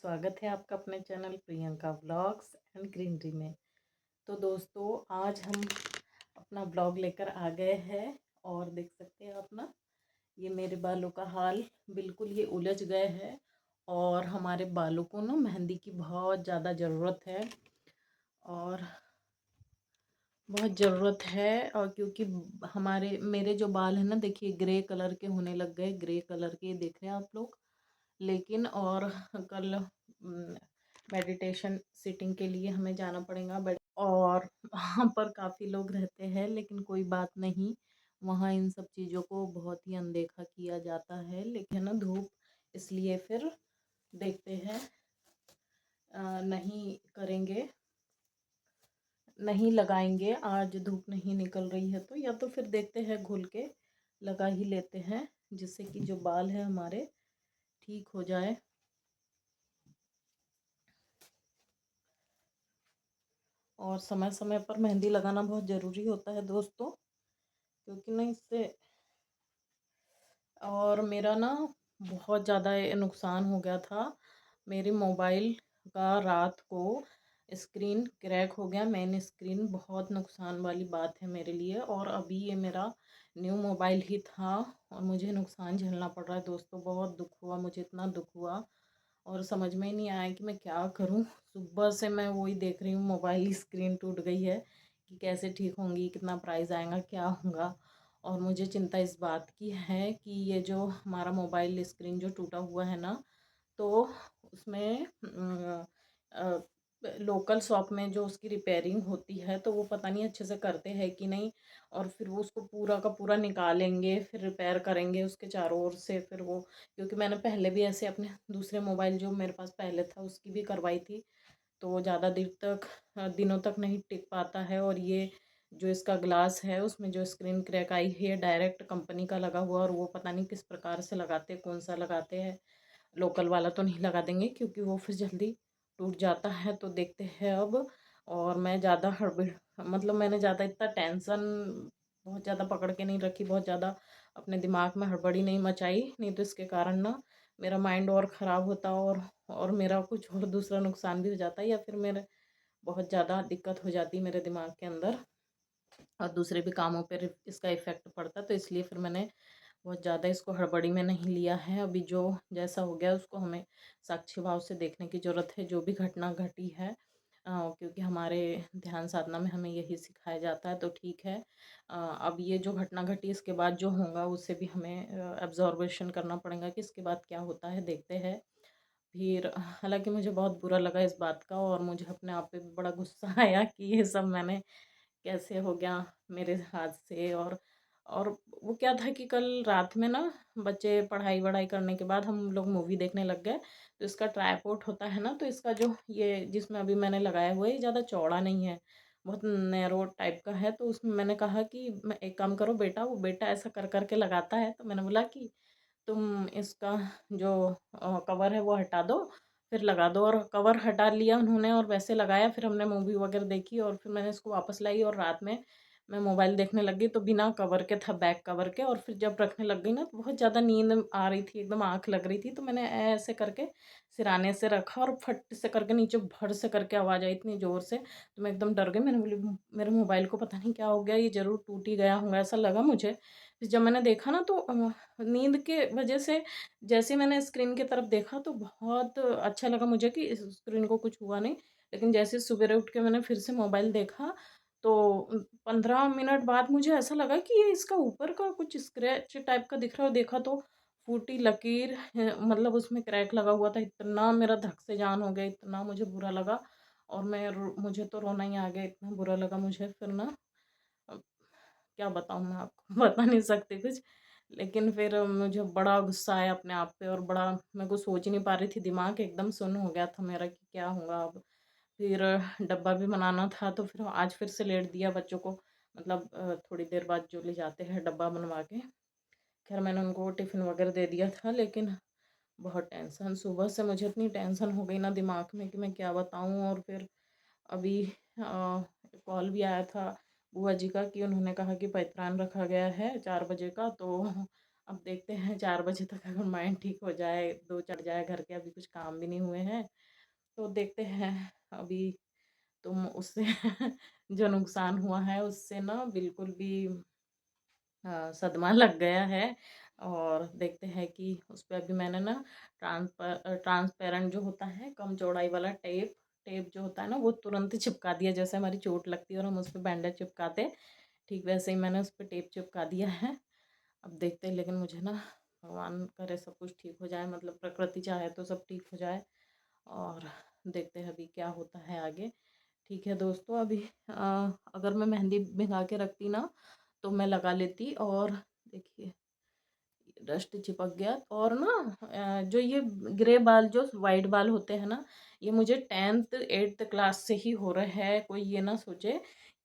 स्वागत है आपका अपने channel Priyanka vlogs and greenery में। तो दोस्तों, आज हम अपना ब्लॉग लेकर आ गए हैं और देख सकते हैं आप ना, ये मेरे बालों का हाल बिल्कुल ये उलझ गए हैं और हमारे बालों को ना मेहंदी की बहुत ज़्यादा ज़रूरत है और बहुत ज़रूरत है। और क्योंकि हमारे मेरे जो बाल हैं ना, देखिए ग्रे कलर के होने लग गए, ग्रे कलर के देख रहे हैं आप लोग। लेकिन और कल मेडिटेशन सिटिंग के लिए हमें जाना पड़ेगा, बट और वहाँ पर काफ़ी लोग रहते हैं, लेकिन कोई बात नहीं, वहाँ इन सब चीज़ों को बहुत ही अनदेखा किया जाता है। लेकिन ना धूप, इसलिए फिर देखते हैं, नहीं करेंगे, नहीं लगाएंगे। आज धूप नहीं निकल रही है तो या तो फिर देखते हैं घुल के लगा ही लेते हैं, जिससे कि जो बाल है हमारे ठीक हो जाए। और समय समय पर मेहंदी लगाना बहुत ज़रूरी होता है दोस्तों, क्योंकि ना इससे और मेरा ना बहुत ज़्यादा नुकसान हो गया था। मेरे मोबाइल का रात को स्क्रीन क्रैक हो गया, मेन स्क्रीन। बहुत नुकसान वाली बात है मेरे लिए। और अभी ये मेरा न्यू मोबाइल ही था और मुझे नुकसान झेलना पड़ रहा है दोस्तों। बहुत दुख हुआ मुझे, इतना दुख हुआ और समझ में ही नहीं आया कि मैं क्या करूं। सुबह से मैं वही देख रही हूँ, मोबाइल की स्क्रीन टूट गई है कि कैसे ठीक होंगी, कितना प्राइस आएगा, क्या होगा। और मुझे चिंता इस बात की है कि ये जो हमारा मोबाइल स्क्रीन जो टूटा हुआ है ना, तो उसमें लोकल शॉप में जो उसकी रिपेयरिंग होती है, तो वो पता नहीं अच्छे से करते हैं कि नहीं। और फिर वो उसको पूरा का पूरा निकालेंगे, फिर रिपेयर करेंगे उसके चारों ओर से। फिर वो, क्योंकि मैंने पहले भी ऐसे अपने दूसरे मोबाइल जो मेरे पास पहले था उसकी भी करवाई थी, तो वो ज़्यादा देर तक, दिनों तक नहीं टिक पाता है। और ये जो इसका ग्लास है उसमें जो स्क्रीन क्रैक आई है, डायरेक्ट कंपनी का लगा हुआ, और वो पता नहीं किस प्रकार से लगाते हैं, कौन सा लगाते हैं। लोकल वाला तो नहीं लगा देंगे क्योंकि वो फिर जल्दी टूट जाता है। तो देखते हैं अब। और मैं ज़्यादा हड़बड़, मतलब मैंने ज़्यादा इतना टेंशन बहुत ज़्यादा पकड़ के नहीं रखी, बहुत ज़्यादा अपने दिमाग में हड़बड़ी नहीं मचाई, नहीं तो इसके कारण ना मेरा माइंड और ख़राब होता और मेरा कुछ और दूसरा नुकसान भी हो जाता है, या फिर मेरे बहुत ज़्यादा दिक्कत हो जाती मेरे दिमाग के अंदर और दूसरे भी कामों पर इसका इफ़ेक्ट पड़ता। तो इसलिए फिर मैंने बहुत ज़्यादा इसको हड़बड़ी में नहीं लिया है। अभी जो जैसा हो गया उसको हमें साक्षी भाव से देखने की ज़रूरत है, जो भी घटना घटी है। क्योंकि हमारे ध्यान साधना में हमें यही सिखाया जाता है, तो ठीक है। अब ये जो घटना घटी, इसके बाद जो होगा उससे भी हमें ऑब्जर्वेशन करना पड़ेगा कि इसके बाद क्या होता है, देखते हैं। फिर हालांकि मुझे बहुत बुरा लगा इस बात का, और मुझे अपने आप पे भी बड़ा गुस्सा आया कि ये सब मैंने कैसे हो गया मेरे हाथ से। और वो क्या था कि कल रात में ना, बच्चे पढ़ाई वढ़ाई करने के बाद हम लोग मूवी देखने लग गए। तो इसका ट्राईपोड होता है ना, तो इसका जो ये जिसमें अभी मैंने लगाया हुआ है, ये ज़्यादा चौड़ा नहीं है, बहुत नैरो टाइप का है। तो उसमें मैंने कहा कि मैं एक काम करो बेटा, वो बेटा ऐसा कर करके लगाता है, तो मैंने बोला कि तुम इसका जो कवर है वो हटा दो, फिर लगा दो। और कवर हटा लिया उन्होंने और वैसे लगाया। फिर हमने मूवी वगैरह देखी और फिर मैंने इसको वापस लाई, और रात में मैं मोबाइल देखने लग गई तो बिना कवर के था, बैक कवर के। और फिर जब रखने लग गई ना, तो बहुत ज़्यादा नींद आ रही थी, एकदम आँख लग रही थी, तो मैंने ऐसे करके सिराने से रखा और फट से करके नीचे भड़ से करके आवाज़ आई इतनी ज़ोर से, तो मैं एकदम डर गई। मैंने बोली मेरे मोबाइल को पता नहीं क्या हो गया, ये ज़रूर टूट ही गया होगा, ऐसा लगा मुझे। फिर जब मैंने देखा ना, तो नींद के वजह से जैसे मैंने स्क्रीन की तरफ देखा तो बहुत अच्छा लगा मुझे कि इस स्क्रीन को कुछ हुआ नहीं। लेकिन जैसे सवेरे उठ के मैंने फिर से मोबाइल देखा, तो 15 मिनट बाद मुझे ऐसा लगा कि ये इसका ऊपर का कुछ स्क्रैच टाइप का दिख रहा है। देखा तो फूटी लकीर मतलब उसमें क्रैक लगा हुआ था। इतना मेरा धक से जान हो गया, इतना मुझे बुरा लगा। और मुझे तो रोना ही आ गया, इतना बुरा लगा मुझे। फिर ना, क्या बताऊँ मैं आपको बता नहीं सकती कुछ। लेकिन फिर मुझे बड़ा गुस्सा आया अपने आप पे, और बड़ा मैं कुछ सोच ही नहीं पा रही थी, दिमाग एकदम सुन्न हो गया था मेरा कि क्या होगा अब। फिर डब्बा भी बनाना था, तो फिर आज फिर से लेट दिया बच्चों को, मतलब थोड़ी देर बाद जो ले जाते हैं डब्बा बनवा के। खैर मैंने उनको टिफ़िन वगैरह दे दिया था, लेकिन बहुत टेंशन, सुबह से मुझे इतनी टेंशन हो गई ना दिमाग में कि मैं क्या बताऊँ। और फिर अभी कॉल भी आया था बुआ जी का कि उन्होंने कहा कि पैतरान रखा गया है 4 बजे का। तो अब देखते हैं 4 बजे तक अगर माइंड ठीक हो जाए, 2 चढ़ जाए घर के, अभी कुछ काम भी नहीं हुए हैं। तो देखते हैं अभी। तुम उससे जो नुकसान हुआ है उससे ना बिल्कुल भी सदमा लग गया है। और देखते हैं कि उस पे अभी मैंने ना ट्रांसपेरेंट जो होता है कम चौड़ाई वाला टेप टेप जो होता है ना वो तुरंत ही चिपका दिया। जैसे हमारी चोट लगती है और हम उस पर बैंडेज चिपकाते, ठीक वैसे ही मैंने उस पर टेप चिपका दिया है। अब देखते हैं, लेकिन मुझे ना भगवान करे सब कुछ ठीक हो जाए, मतलब प्रकृति चाहे तो सब ठीक हो जाए। और देखते हैं अभी क्या होता है आगे। ठीक है दोस्तों, अभी अगर मैं मेहंदी भिगा के रखती ना तो मैं लगा लेती। और देखिए डस्ट चिपक गया। और ना जो ये ग्रे बाल जो वाइट बाल होते हैं ना, ये मुझे 10th 8th क्लास से ही हो रहे हैं। कोई ये ना सोचे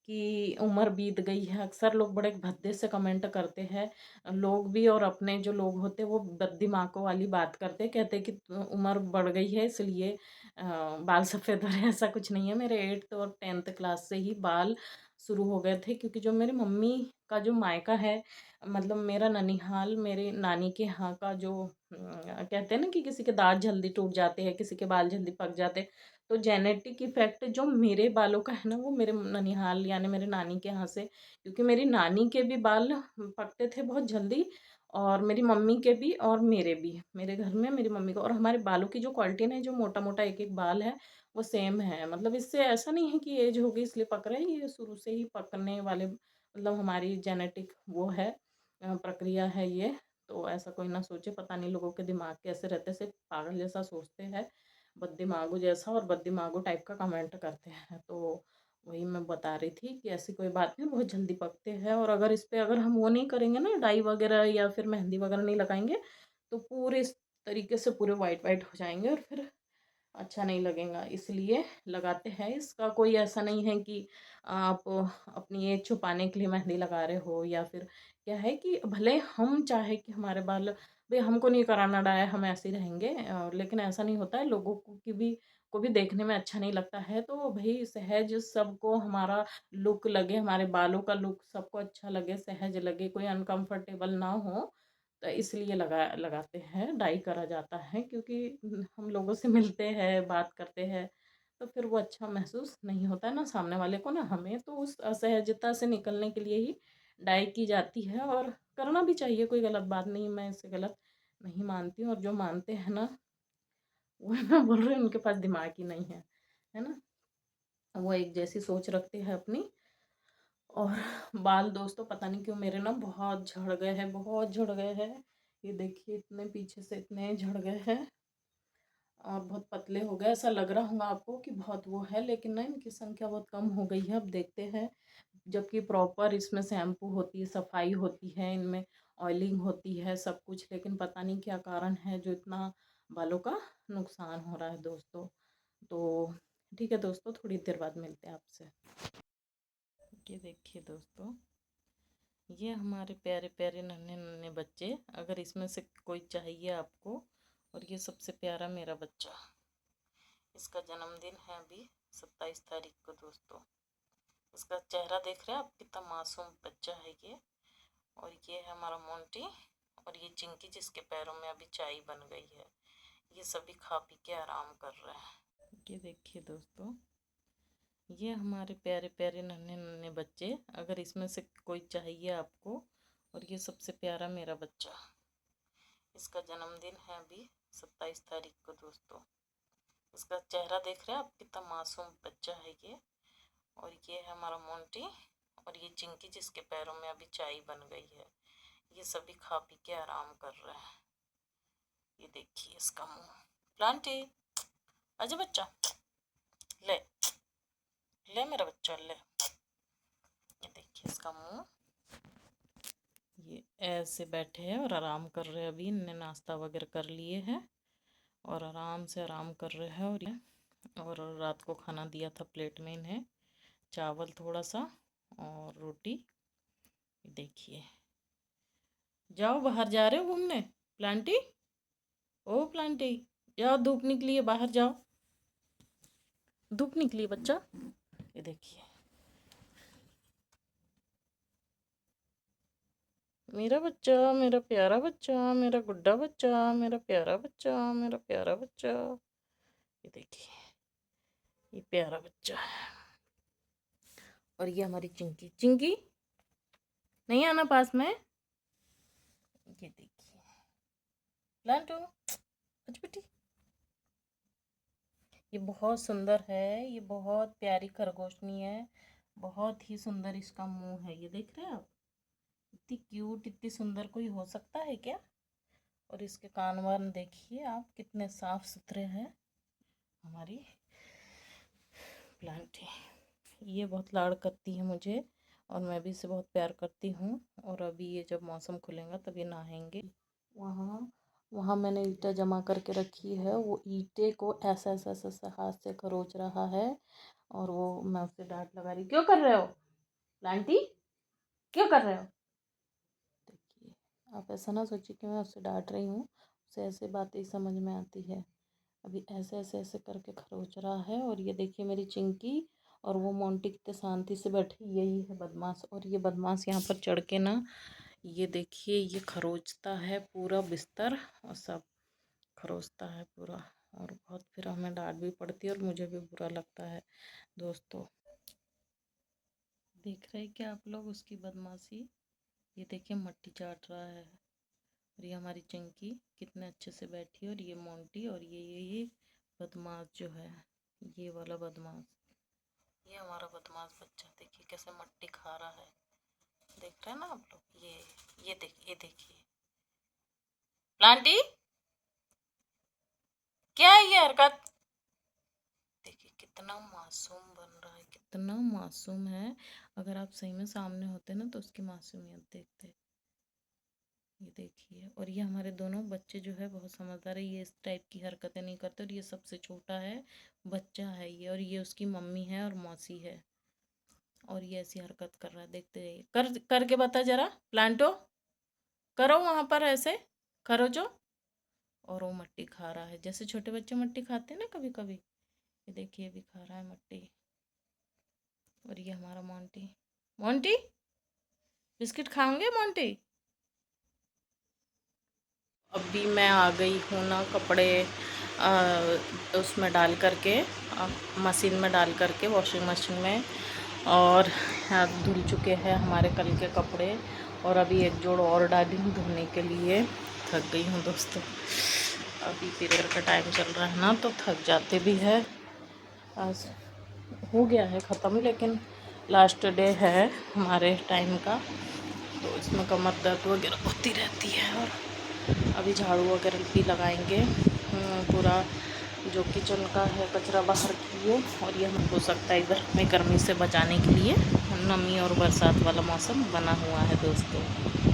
कि उम्र बीत गई है। अक्सर लोग बड़े भद्दे से कमेंट करते हैं, लोग भी और अपने जो लोग होते हैं वो बद्दिमाकों वाली बात करते हैं, कहते हैं कि उम्र बढ़ गई है इसलिए बाल सफ़ेद हो रहे हैं। ऐसा कुछ नहीं है, मेरे 8th और 10th क्लास से ही बाल शुरू हो गए थे। क्योंकि जो मेरी मम्मी का जो मायका है, मतलब मेरा ननिहाल, मेरे नानी के यहाँ का जो कहते हैं ना कि किसी के दांत जल्दी टूट जाते हैं, किसी के बाल जल्दी पक जाते हैं। तो जेनेटिक इफेक्ट जो मेरे बालों का है ना वो मेरे ननिहाल यानी मेरे नानी के यहाँ से, क्योंकि मेरी नानी के भी बाल पकते थे बहुत जल्दी, और मेरी मम्मी के भी और मेरे भी। मेरे घर में मेरी मम्मी को और हमारे बालों की जो क्वालिटी है, जो मोटा मोटा एक एक बाल है वो सेम है। मतलब इससे ऐसा नहीं है कि एज हो गई इसलिए पक रहे हैं, ये शुरू से ही पकने वाले, मतलब हमारी जेनेटिक वो है, प्रक्रिया है ये। तो ऐसा कोई ना सोचे, पता नहीं लोगों के दिमाग कैसे रहते, सिर्फ पागल जैसा सोचते हैं, बद्दिमागो जैसा और बद्दिमागो टाइप का कमेंट करते हैं। तो वही मैं बता रही थी कि ऐसी कोई बात नहीं, बहुत जल्दी पकते हैं। और अगर इस पे अगर हम वो नहीं करेंगे ना, डाई वगैरह या फिर मेहंदी वगैरह नहीं लगाएंगे, तो पूरे इस तरीके से पूरे वाइट वाइट हो जाएंगे और फिर अच्छा नहीं लगेगा, इसलिए लगाते हैं। इसका कोई ऐसा नहीं है कि आप अपनी एज छुपाने के लिए मेहंदी लगा रहे हो, या फिर क्या है कि भले हम चाहे कि हमारे बाल, भाई हमको नहीं कराना डाया, हम ऐसे ही रहेंगे, लेकिन ऐसा नहीं होता है। लोगों को भी देखने में अच्छा नहीं लगता है। तो भाई सहज सबको हमारा लुक लगे, हमारे बालों का लुक सबको अच्छा लगे, सहज लगे, कोई अनकंफर्टेबल ना हो, तो इसलिए लगाते हैं, डाई करा जाता है। क्योंकि हम लोगों से मिलते हैं, बात करते हैं, तो फिर वो अच्छा महसूस नहीं होता है ना सामने वाले को ना हमें। तो उस असहजता से निकलने के लिए ही डाई की जाती है, और करना भी चाहिए, कोई गलत बात नहीं, मैं इसे गलत नहीं मानती हूँ। और जो मानते हैं ना वो मैं बोल रही हूँ उनके पास दिमाग ही नहीं है ना, वो एक जैसी सोच रखते हैं अपनी। और बाल दोस्तों पता नहीं क्यों मेरे ना बहुत झड़ गए हैं, बहुत झड़ गए हैं। ये देखिए इतने पीछे से इतने झड़ गए हैं और बहुत पतले हो गए। ऐसा लग रहा होगा आपको कि बहुत वो है, लेकिन ना इनकी संख्या बहुत कम हो गई है। अब देखते हैं, जबकि प्रॉपर इसमें शैम्पू होती है, सफाई होती है, इनमें ऑयलिंग होती है, सब कुछ, लेकिन पता नहीं क्या कारण है जो इतना बालों का नुकसान हो रहा है दोस्तों। तो ठीक है दोस्तों, थोड़ी देर बाद मिलते हैं आपसे। ये देखिए दोस्तों, ये हमारे प्यारे प्यारे नन्हे नन्हे बच्चे, अगर इसमें से कोई चाहिए आपको। और ये सबसे प्यारा मेरा बच्चा, इसका जन्मदिन है अभी 27 तारीख को दोस्तों। इसका चेहरा देख रहे हैं आप, कितना मासूम बच्चा है ये। और ये है हमारा मोंटी, और ये चिंकी जिसके पैरों में अभी चाय बन गई है। ये सभी खा पी के आराम कर रहे हैं। ये देखिए दोस्तों, ये हमारे प्यारे प्यारे नन्हे नन्हे बच्चे, अगर इसमें से कोई चाहिए आपको। और ये सबसे प्यारा मेरा बच्चा, इसका जन्मदिन है अभी 27 तारीख को दोस्तों। इसका चेहरा देख रहे हैं आप, कितना मासूम बच्चा है ये। और ये है हमारा मोंटी, और ये चिंकी जिसके पैरों में अभी चाय बन गई है। ये सभी खा पी के आराम कर रहे हैं। ये देखिए इसका मुंह, प्लांटी आजा बच्चा, ले ले मेरा बच्चा ले। ये देखिए इसका मुंह, ये ऐसे बैठे हैं और आराम कर रहे हैं। अभी इनने नाश्ता वगैरह कर लिए हैं और आराम से आराम कर रहे हैं। और रात को खाना दिया था प्लेट में इन्हें, चावल थोड़ा सा और रोटी। देखिए, जाओ बाहर जा रहे हो घूमने प्लांटी, ओ प्लांटी, जाओ धूप निकली है, बाहर जाओ, धूप निकली है बच्चा। ये देखिए मेरा बच्चा, मेरा प्यारा बच्चा, मेरा गुड्डा बच्चा, मेरा प्यारा बच्चा, मेरा प्यारा बच्चा। ये देखिए ये प्यारा बच्चा है। और ये हमारी चिंकी। चिंकी नहीं आना पास में। ये देखिए प्लांटो, कुछ बेटी। ये बहुत सुंदर है, ये बहुत प्यारी खरगोशनी है, बहुत ही सुंदर इसका मुंह है। ये देख रहे हैं आप, इतनी क्यूट, इतनी सुंदर कोई हो सकता है क्या। और इसके कान वान देखिए आप, कितने साफ सुथरे हैं। हमारी प्लांट है, ये बहुत लाड़ करती है मुझे, और मैं भी इसे बहुत प्यार करती हूँ। और अभी ये जब मौसम खुलेगा तभी नहाएंगे। वहाँ वहाँ मैंने ईंटें जमा करके रखी है, वो ईंटें को ऐसा ऐसा ऐसा ऐसा हाथ से खरोच रहा है, और वो मैं उससे डांट लगा रही। क्यों कर रहे हो प्लांटी, क्यों कर रहे हो। देखिए, आप ऐसा ना सोचिए कि मैं उससे डांट रही हूँ, उसे ऐसे बातें समझ में आती है। अभी ऐसे ऐसे ऐसे करके खरोच रहा है। और ये देखिए मेरी चिंकी और वो मोंटी कितने शांति से बैठी। यही है बदमाश। और ये बदमाश यहाँ पर चढ़ के ना, ये देखिए, ये खरोचता है पूरा बिस्तर और सब खरोचता है पूरा। और बहुत फिर हमें डांट भी पड़ती है और मुझे भी बुरा लगता है दोस्तों। देख रहे हैं क्या आप लोग उसकी बदमाशी। ये देखिए मट्टी चाट रहा है। और ये हमारी चिंकी कितने अच्छे से बैठी है। और ये मोंटी, और ये बदमाश जो है, ये वाला बदमाश, ये हमारा बदमाश बच्चा देखिए कैसे मट्टी खा रहा है। देख रहे हैं ना आप लोग। ये देखिए, ये देखिए प्लांटी, क्या है ये हरकत। देखिए कितना मासूम बन रहा है, कितना मासूम है। अगर आप सही में सामने होते ना तो उसकी मासूमियत देखते। ये देखिए, और ये हमारे दोनों बच्चे जो है बहुत समझदार है, ये इस टाइप की हरकतें नहीं करते। और ये सबसे छोटा है, बच्चा है ये। और ये उसकी मम्मी है और मौसी है, और ये ऐसी हरकत कर रहा है। देखते रहिए, करके बता जरा प्लांटो, करो वहाँ पर ऐसे करो जो। और वो मट्टी खा रहा है जैसे छोटे बच्चे मट्टी खाते हैं ना कभी कभी। ये देखिए भी खा रहा है मट्टी। और ये हमारा मोंटी। मोंटी बिस्किट खाओगे मोंटी। अभी मैं आ गई हूँ ना कपड़े उसमें डाल करके, मशीन में डाल करके, वॉशिंग मशीन में। और हाथ धुल चुके हैं हमारे कल के कपड़े। और अभी एक जोड़ और डाली हूँ धोने के लिए। थक गई हूँ दोस्तों, अभी पीरियड का टाइम चल रहा है ना तो थक जाते भी है। आज हो गया है ख़त्म, लेकिन लास्ट डे है हमारे टाइम का, तो इसमें कमर दर्द वगैरह होती रहती है। और अभी झाड़ू वगैरह भी लगाएंगे। पूरा जो किचन का है कचरा बाहर किए। और ये हमें हो सकता है इधर में गर्मी से बचाने के लिए, नमी और बरसात वाला मौसम बना हुआ है दोस्तों।